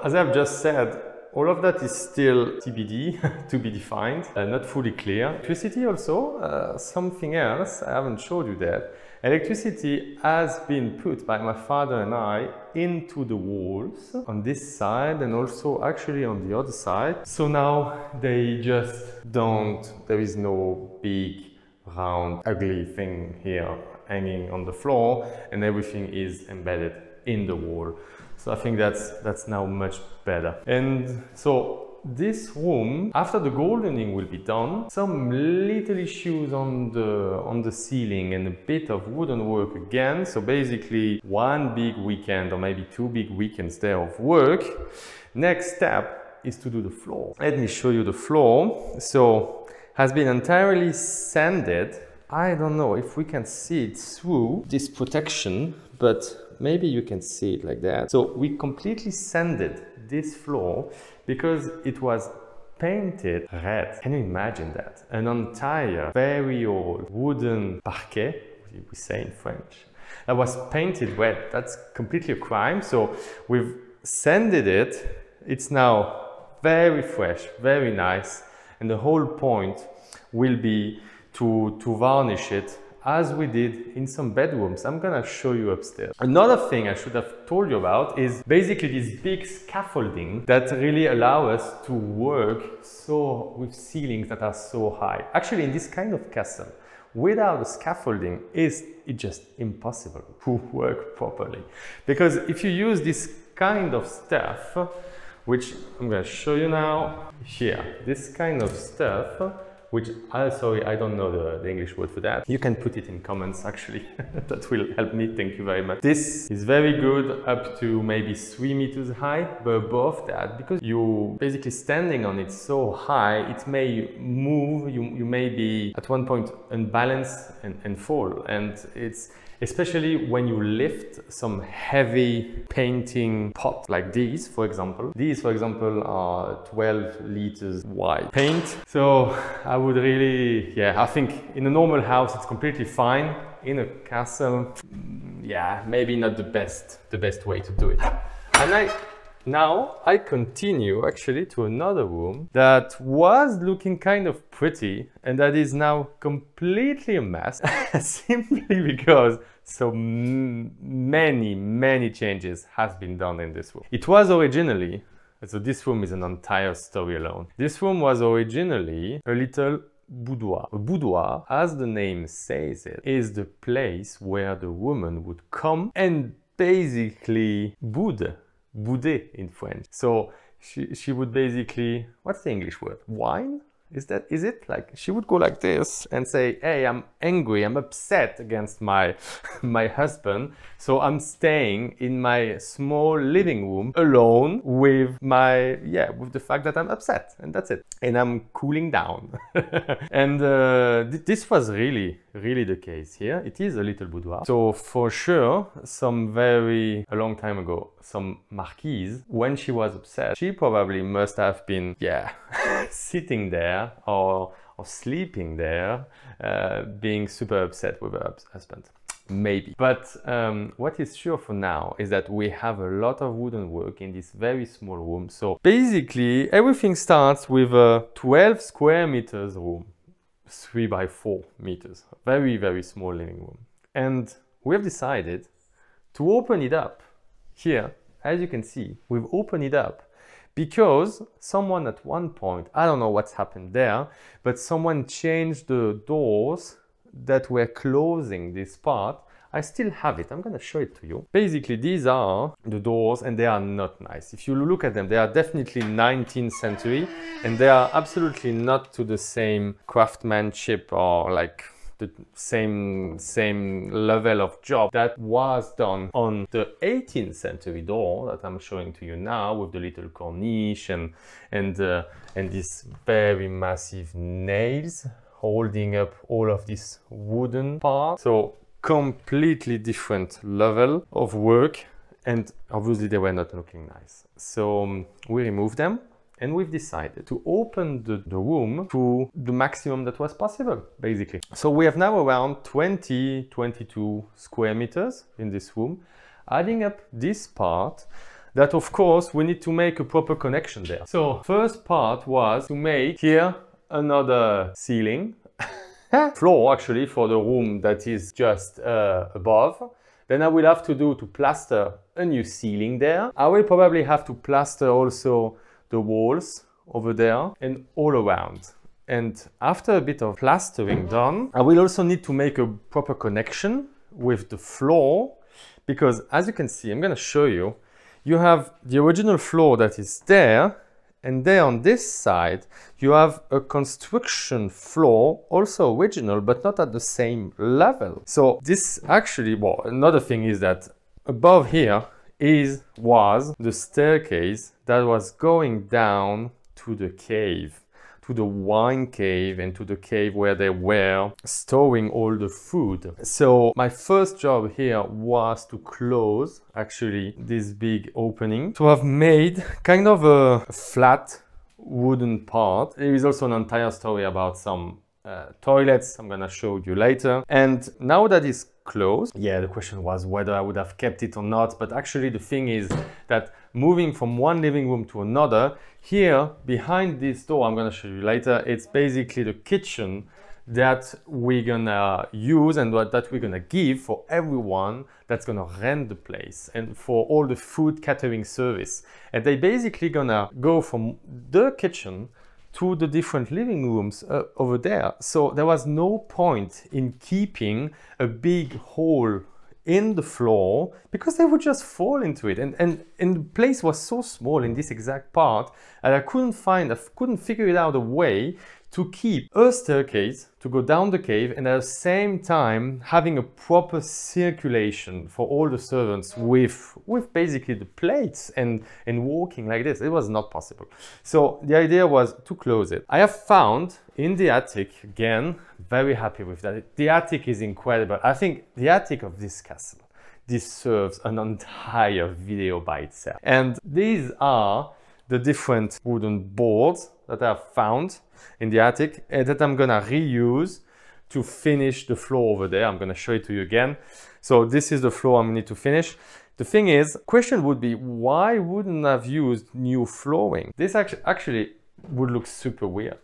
As I've just said, all of that is still TBD, to be defined, not fully clear. Electricity also, something else, I haven't showed you that. Electricity has been put by my father and I into the walls on this side and also actually on the other side. So now they just don't, there is no big, round, ugly thing here hanging on the floor, and everything is embedded in the wall. So I think that's now much better. And so this room, after the goldening will be done, some little issues on the ceiling and a bit of wooden work again. So basically one big weekend or maybe 2 big weekends there of work. Next step is to do the floor. Let me show you the floor. So has been entirely sanded. I don't know if we can see it through this protection, but maybe you can see it like that. So we completely sanded this floor because it was painted red. Can you imagine that? An entire, very old wooden parquet, we say in French, that was painted red. That's completely a crime. So we've sanded it. It's now very fresh, very nice. And the whole point will be to varnish it as we did in some bedrooms. I'm gonna show you upstairs. Another thing I should have told you about is basically this big scaffolding that really allow us to work with ceilings that are so high. Actually, in this kind of castle, without the scaffolding, it's just impossible to work properly. Because if you use this kind of stuff, which I'm gonna show you now here, this kind of stuff, which sorry, I don't know the English word for that. You can put it in comments actually. That will help me, thank you very much. This is very good up to maybe 3 meters high, but above that, because you basically standing on it so high, it may move, you may be at one point unbalanced and fall. And it's especially when you lift some heavy painting pot like these, for example. These, for example, are 12 liters wide paint. So I would really, yeah, I think in a normal house, it's completely fine. In a castle, yeah, maybe not the best way to do it. And now I continue actually to another room that was looking kind of pretty and that is now completely a mess simply because so many changes has been done in this room. It was originally, so this room is an entire story alone. This room was originally a little boudoir. A boudoir, as the name says it, is the place where the woman would come and basically bouder in French. So she would basically, what's the English word? Whine? Is it? Like she would go like this and say, hey, I'm angry, I'm upset against my husband. So I'm staying in my small living room alone with with the fact that I'm upset, and that's it. And I'm cooling down. And this was really the case here. It is a little boudoir. So for sure, a long time ago, some marquise, when she was upset, she probably must have been, sitting there or sleeping there, being super upset with her husband. Maybe. But what is sure for now is that we have a lot of wooden work in this very small room. So basically everything starts with a 12 square meters room, 3 by 4 meters, very small living room. And we have decided to open it up here. As you can see, we've opened it up because someone at one point, I don't know what's happened there, but someone changed the doors that were closing this part. I still have it. I'm going to show it to you. Basically, these are the doors and they are not nice. If you look at them, they are definitely 19th century and they are absolutely not to the same craftsmanship or like the same level of job that was done on the 18th century door that I'm showing to you now with the little corniche and these very massive nails holding up all of this wooden part. So completely different level of work, and obviously they were not looking nice. So we removed them. And we've decided to open the room to the maximum that was possible, basically. So we have now around 22 square meters in this room. Adding up this part, that of course we need to make a proper connection there. So first part was to make here another ceiling, floor actually, for the room that is just above. Then I will have to do to plaster a new ceiling there. I will probably have to plaster also the walls over there and all around. And after a bit of plastering done, I will also need to make a proper connection with the floor, because as you can see, I'm going to show you, you have the original floor that is there, and there on this side you have a construction floor, also original, but not at the same level. So this actually, well, another thing is that above here was the staircase that was going down to the cave, to the wine cave and to the cave where they were storing all the food. So my first job here was to close actually this big opening, to have made kind of a flat wooden part. There is also an entire story about some toilets I'm gonna show you later. And now that it's closed, yeah, the question was whether I would have kept it or not, but actually the thing is that moving from one living room to another, here behind this door, I'm gonna show you later, it's basically the kitchen that we're gonna use and that we're gonna give for everyone that's gonna rent the place and for all the food catering service. And they basically gonna go from the kitchen to the different living rooms over there. So there was no point in keeping a big hole in the floor because they would just fall into it. And the place was so small in this exact part and I couldn't figure out a way to keep a staircase to go down the cave and at the same time having a proper circulation for all the servants with basically the plates and walking like this. It was not possible. So the idea was to close it. I have found in the attic, again, very happy with that. The attic is incredible. I think the attic of this castle deserves an entire video by itself. And these are the different wooden boards that I have found in the attic and that I'm gonna reuse to finish the floor over there. I'm gonna show it to you again. So this is the floor I'm gonna need to finish. The thing is, question would be, why wouldn't I have used new flooring? This actually would look super weird.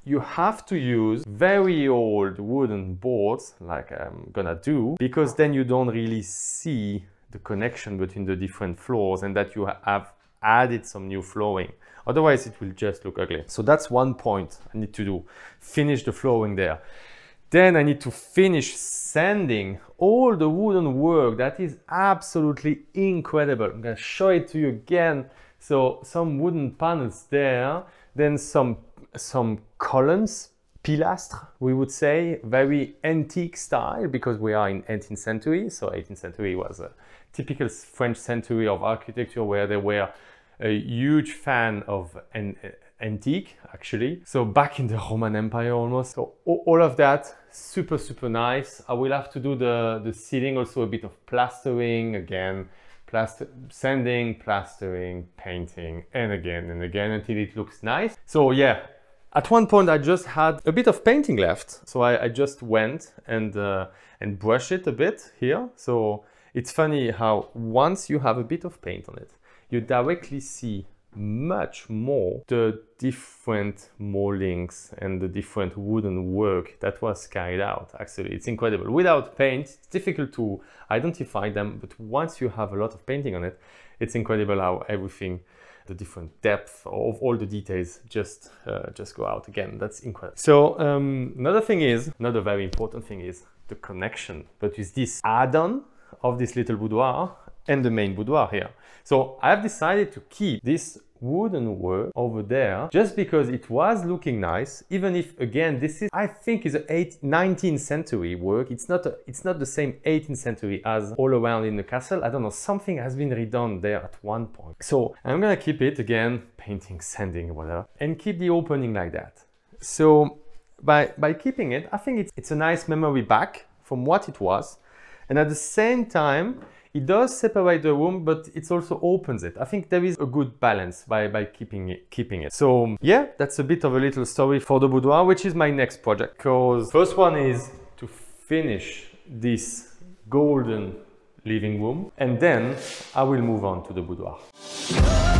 You have to use very old wooden boards like I'm gonna do, because then you don't really see the connection between the different floors and that you have added some new flooring. Otherwise, it will just look ugly. So that's one point I need to do. Finish the flooring there. Then I need to finish sanding all the wooden work. That is absolutely incredible. I'm gonna show it to you again. So some wooden panels there, then some columns, pilastres, we would say, very antique style because we are in 18th century. So 18th century was a typical French century of architecture where they were a huge fan of antique actually. So back in the Roman Empire almost. So all of that, super, super nice. I will have to do the ceiling, also a bit of plastering again, sanding, plastering, painting, and again until it looks nice. So yeah, at one point I just had a bit of painting left. So I just went and brushed it a bit here. So it's funny how once you have a bit of paint on it, you directly see much more the different moldings and the different wooden work that was carried out. Actually, it's incredible. Without paint, it's difficult to identify them, but once you have a lot of painting on it, it's incredible how everything, the different depth of all the details just go out again. That's incredible. So another very important thing is the connection between this add-on of this little boudoir and the main boudoir here. So I have decided to keep this wooden work over there just because it was looking nice, even if again this is, I think, is a 19th century work. It's not the same 18th century as all around in the castle. I don't know, something has been redone there at one point. So I'm gonna keep it again, painting, sanding, whatever, and keep the opening like that. So by keeping it, I think it's a nice memory back from what it was, and at the same time it does separate the room, but it also opens it. I think there is a good balance by keeping it. So yeah, that's a bit of a little story for the boudoir, which is my next project. Because first one is to finish this golden living room, and then I will move on to the boudoir.